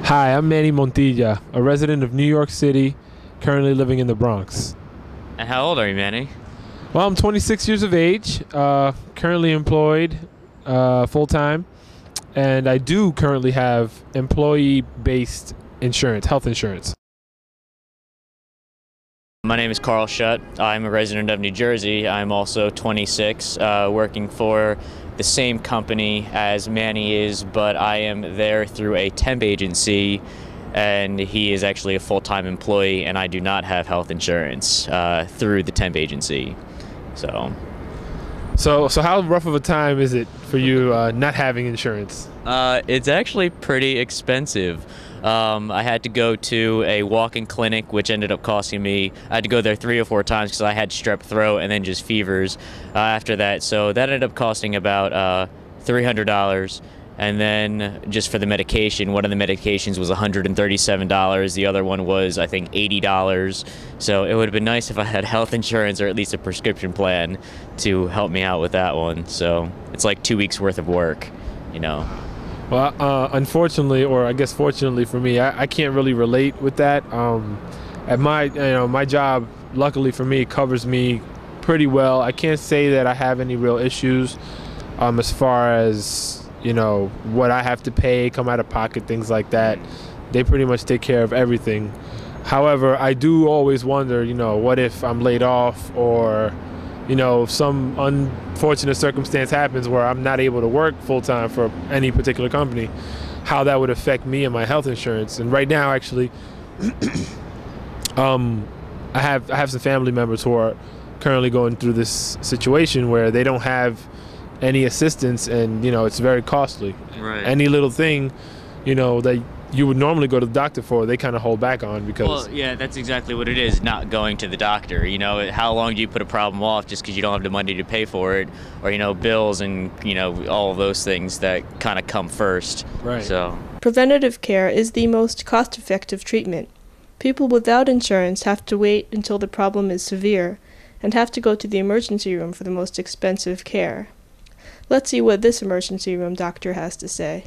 Hi, I'm Manny Montilla, a resident of New York City, currently living in the Bronx. And how old are you, Manny? Well, I'm 26 years of age, currently employed full-time, and I do currently have employee-based insurance, health insurance. My name is Carl Schutt. I'm a resident of New Jersey. I'm also 26, working for the same company as Manny is, but I am there through a temp agency, and he is actually a full-time employee, and I do not have health insurance through the temp agency. So how rough of a time is it for you not having insurance? it's actually pretty expensive. I had to go to a walk-in clinic, which ended up costing me, I had to go there 3 or 4 times because I had strep throat and then just fevers after that. So that ended up costing about $300. And then just for the medication, one of the medications was $137. The other one was, I think, $80. So it would have been nice if I had health insurance or at least a prescription plan to help me out with that one. So it's like 2 weeks worth of work, you know. Well, unfortunately, or I guess fortunately for me, I can't really relate with that. At my job, luckily for me, covers me pretty well. I can't say that I have any real issues as far as, what I have to pay, come out of pocket, things like that. They pretty much take care of everything. However, I do always wonder, what if I'm laid off or, some unfortunate circumstance happens where I'm not able to work full-time for any particular company, how that would affect me and my health insurance. And right now, actually, I have some family members who are currently going through this situation where they don't have any assistance, and it's very costly. Right. Any little thing, that you would normally go to the doctor for, they kind of hold back on because. Well, yeah, that's exactly what it is, not going to the doctor. How long do you put a problem off just because you don't have the money to pay for it, or bills and all of those things that kind of come first. Right. So preventative care is the most cost-effective treatment. People without insurance have to wait until the problem is severe and have to go to the emergency room for the most expensive care. Let's see what this emergency room doctor has to say.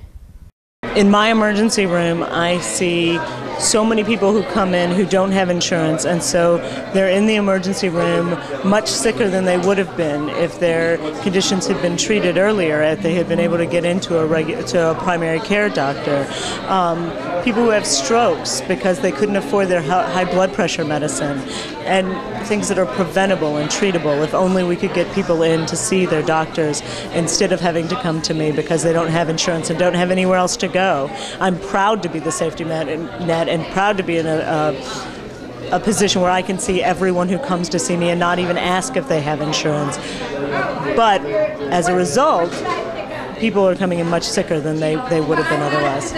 In my emergency room, I see so many people who come in who don't have insurance, and so they're in the emergency room much sicker than they would have been if their conditions had been treated earlier, if they had been able to get into a primary care doctor. People who have strokes because they couldn't afford their high blood pressure medicine, and things that are preventable and treatable. If only we could get people in to see their doctors instead of having to come to me because they don't have insurance and don't have anywhere else to go. I'm proud to be the safety net and proud to be in a position where I can see everyone who comes to see me and not even ask if they have insurance. But as a result, people are coming in much sicker than they would have been otherwise.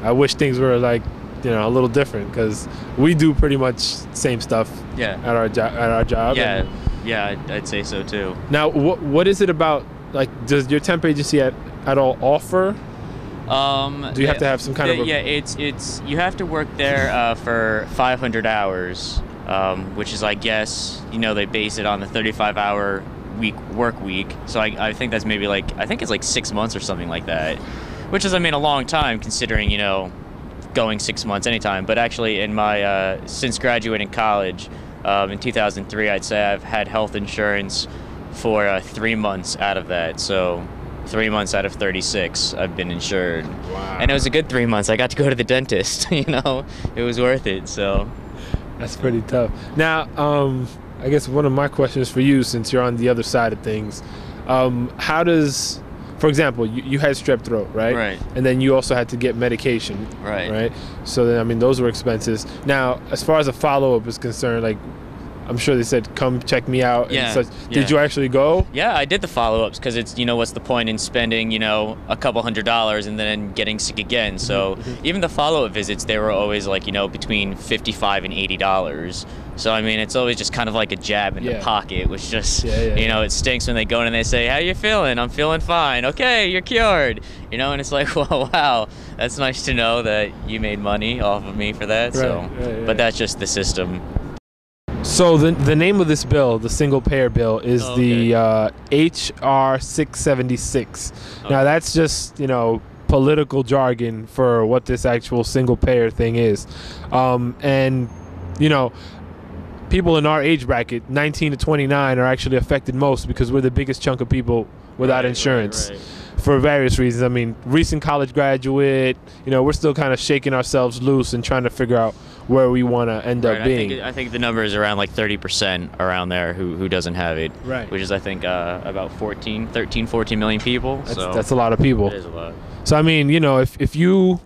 I wish things were a little different, because we do pretty much same stuff. Yeah. At our job. Yeah, I'd say so too. Now, what is it about? Does your temp agency at all offer? Do you have to have some kind of? Yeah, it's you have to work there for 500 hours, which is, I guess, they base it on the 35-hour work week. So I think that's maybe I think it's 6 months or something like that, which is a long time considering going 6 months anytime. But actually, in my since graduating college in 2003, I'd say I've had health insurance for 3 months out of that. So 3 months out of 36 I've been insured. Wow. And it was a good 3 months. I got to go to the dentist. It was worth it. So that's pretty tough. Now, I guess one of my questions for you, since you're on the other side of things, how does, for example, you had strep throat, right? Right. And then you also had to get medication. Right. So then, those were expenses. Now, as far as a follow-up is concerned, I'm sure they said, come check me out. Yeah, and such. Did you actually go? Yeah, I did the follow-ups because it's, what's the point in spending, a couple $100s and then getting sick again. So even the follow-up visits, they were always between $55 and $80. So, it's always just kind of like a jab in the pocket, which just, it stinks when they go in and they say, how you feeling? I'm feeling fine. Okay, you're cured. And it's well, wow, that's nice to know that you made money off of me for that. Right. But that's just the system. So the name of this bill, the single payer bill, is the HR 676. Okay. Now that's just political jargon for what this actual single payer thing is. And, you know, people in our age bracket, 19 to 29, are actually affected most because we're the biggest chunk of people without insurance. Right. For various reasons. I mean, recent college graduate, you know, we're still kind of shaking ourselves loose and trying to figure out where we want to end up being. I think the number is around like 30% around there who doesn't have it. Right. Which is, I think, about 14 million people. That's a lot of people. It is a lot. So, I mean, you know, if you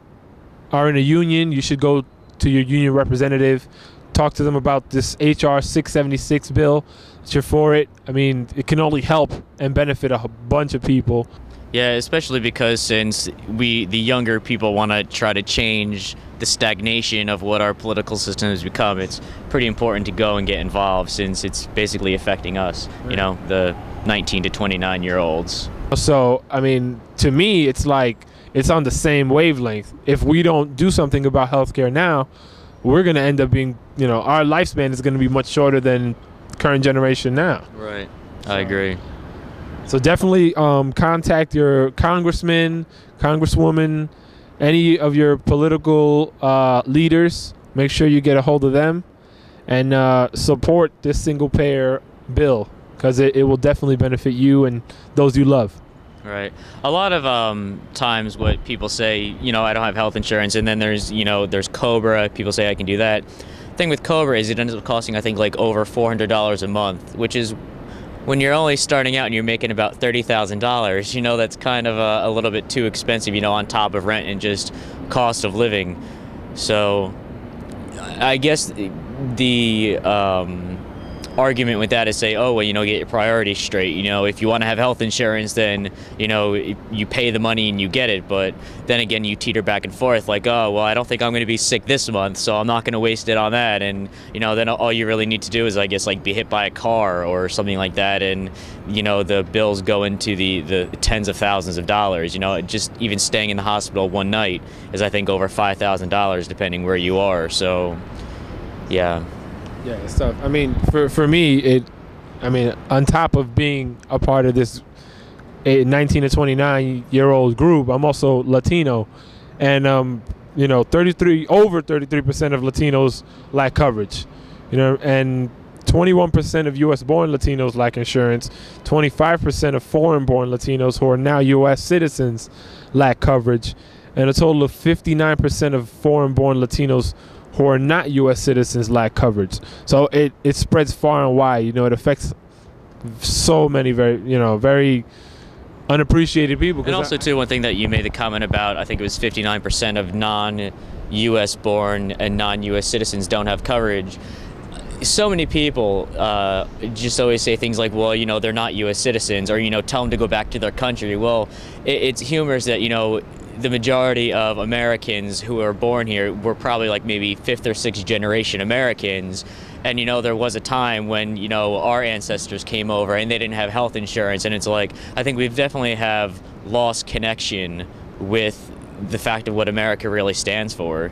are in a union, you should go to your union representative, talk to them about this HR 676 bill, that you're for it. I mean, it can only help and benefit a bunch of people. Yeah, especially because since the younger people want to try to change the stagnation of what our political system has become, it's pretty important to go and get involved since it's basically affecting us, you know, the 19 to 29-year-olds. So, I mean, to me, it's like it's on the same wavelength. If we don't do something about healthcare now, we're going to end up being, you know, our lifespan is going to be much shorter than current generation now. Right. I agree. So definitely contact your congressman, congresswoman, any of your political leaders. Make sure you get a hold of them and support this single payer bill because it will definitely benefit you and those you love. Right. A lot of times what people say, you know, I don't have health insurance, and then there's COBRA. People say I can do that. The thing with COBRA is it ends up costing, I think, like over $400 a month, which is, when you're only starting out and you're making about $30,000, you know, that's kind of a little bit too expensive, you know, on top of rent and just cost of living. So I guess the argument with that is say, oh, well, you know, get your priorities straight. You know, if you want to have health insurance, then, you know, you pay the money and you get it. But then again, you teeter back and forth like, oh, well, I don't think I'm going to be sick this month, so I'm not going to waste it on that. And, you know, then all you really need to do is, I guess, like be hit by a car or something like that. And, you know, the bills go into the tens of thousands of dollars. You know, just even staying in the hospital one night is, I think, over $5,000 depending where you are. So, yeah. Yeah, it's tough. I mean, for me, on top of being a part of this 19 to 29-year-old group, I'm also Latino, and you know, over 33% of Latinos lack coverage, you know, and 21% of U.S.-born Latinos lack insurance. 25% of foreign-born Latinos who are now U.S. citizens lack coverage, and a total of 59% of foreign-born Latinos who are not U.S. citizens lack coverage. So it spreads far and wide. You know, it affects so many very unappreciated people. And also, too, one thing that you made the comment about, I think it was 59% of non-U.S. born and non-U.S. citizens don't have coverage. So many people just always say things like, well, you know, they're not U.S. citizens, or, you know, tell them to go back to their country. Well, it's humorous that, you know, the majority of Americans who are born here were probably like maybe 5th or 6th generation Americans. And, you know, there was a time when, you know, our ancestors came over and they didn't have health insurance. And it's like, I think we've definitely have lost connection with the fact of what America really stands for.